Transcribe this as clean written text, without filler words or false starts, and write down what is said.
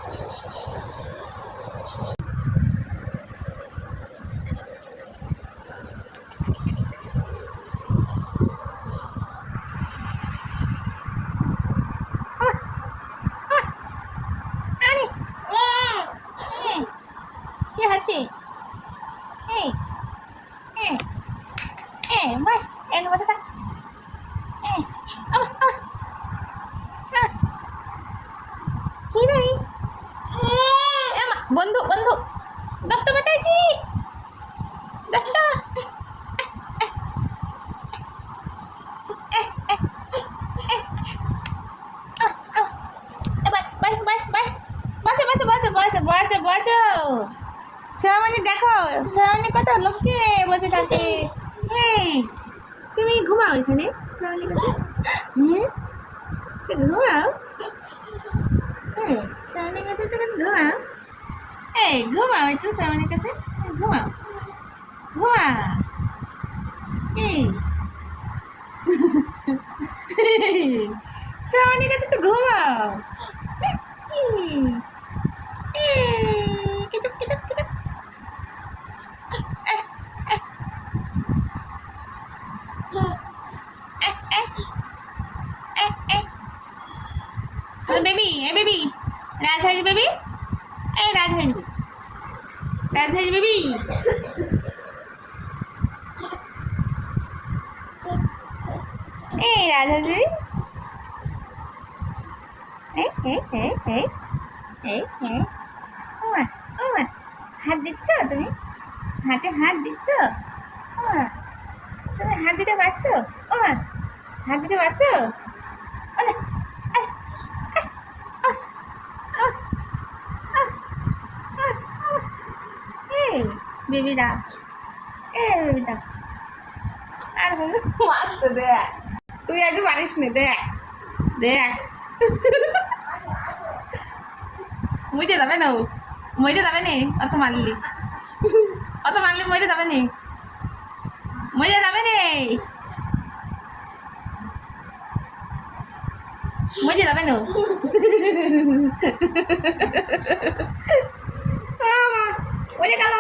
কি হচ্ছে? এই ভাই এনে বসে থাক। কি রে বন্ধু বন্ধু দশটা বাতাইছি, দশটা। ছোয়ামণি দেখো, ছোয়ামণি কত লক্ষ্মী বসে থাকে। তুমি ঘুমাও এখানে ছোয়ামণির কাছে? তুমি ঘুমাও? ছোয়ামণির কাছে তুমি ঘুমাও? ঘুমাও একটু ছোয়ামণির কাছে, ঘুমাও ঘুমা। ছোয়ামণির কাছে তো ঘুমাও। কিটুক কিটুক কিটুক। বেবি বেবি রাজহাঁস বেবি, রাজহাঁস বেবি, রাজহাঁস বেবি। রাজহাঁস বেবি। হাত দিচ্ছ তুমি? হাতে হাত দিচ্ছ? তুমি হাত দিতে পারছো? হাত দিতে পারছো? বেবিরা বেবিটা আর মারছে, দেখ তুই আজ পারিস নি, দেখ দেখ মইতে যাবে না, মইতে যাবে নি। অত মারলি মইতে যাবে নি, মইতে যাবে নি, মইতে যাবে না। মরে গেল।